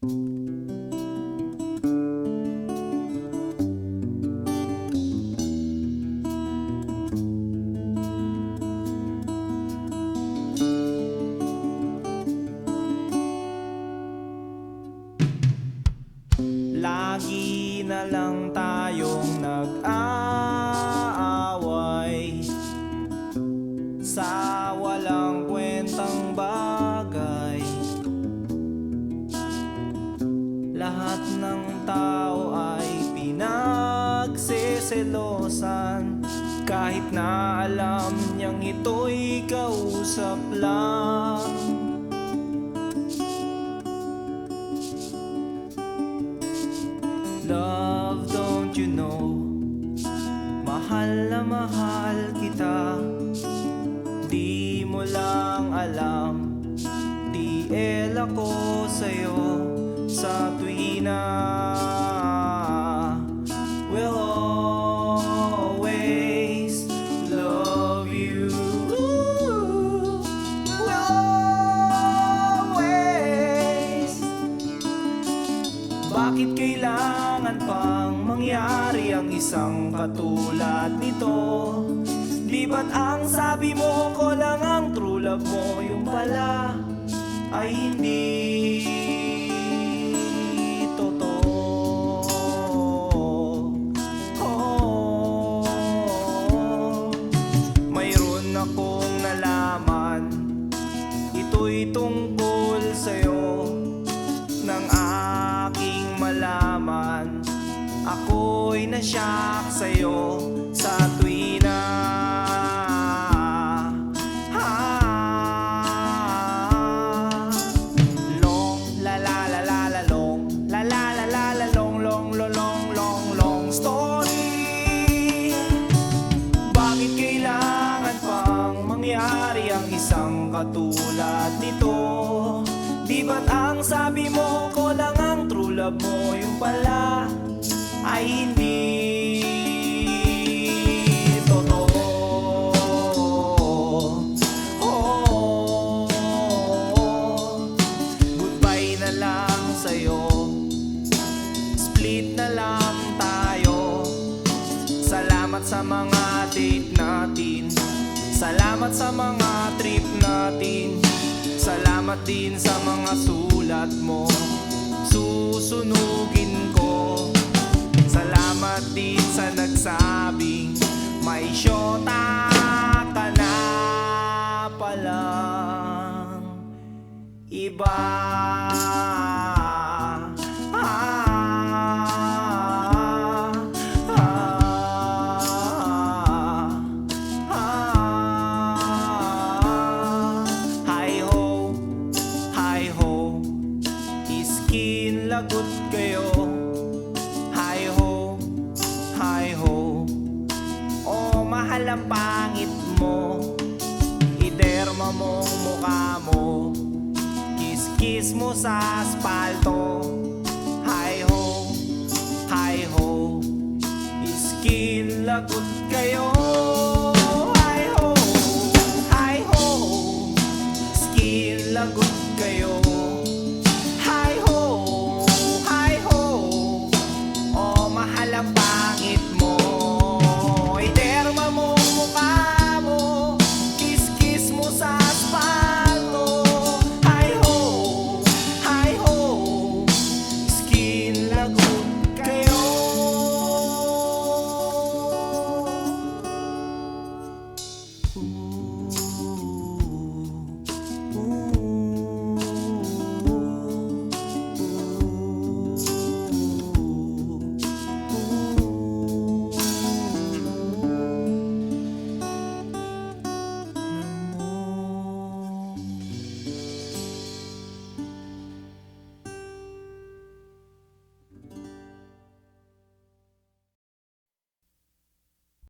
Lagi na lang tayong nag-aaway sa walang kwentang bagay. Lahat ng tao ay pinagseselosan, kahit na alam niyang ito'y kausap lang. Love, don't you know, mahal na mahal kita. Di mo lang alam, TL ako sa'yo sa tuwina. We'll always love you. We'll always. Bakit kailangan pang mangyari ang isang katulad nito? Di ba't ang sabi mo ko lang ang true love mo, yung pala ay hindi totoo? Oh, mayroon akong nalaman, ito'y tungkol sa'yo. Nang aking malaman, ako'y nasyak sa'yo sa tuwina. Long la la la la la long, la la la la la long, long long long long long story. Bakit kailangan pang mangyari ang isang katulad nito? Di ba't ang sabi mo ko lang ang true love mo, yung pala ay hindi totoo? Oh, goodbye na lang sa'yo, split na lang tayo. Salamat sa mga date natin, salamat sa mga trip natin, salamat din sa mga sulat mo, susunugin ko. Salamat din sa nagsabing may syota ka na palang iba. Lagot kayo, hi ho, hi ho. Oh, mahal ang pangit mo, iderma mong mukha mo, kiss-kiss mo sa aspalto. Hi ho, hi ho, iskin lagot kayo.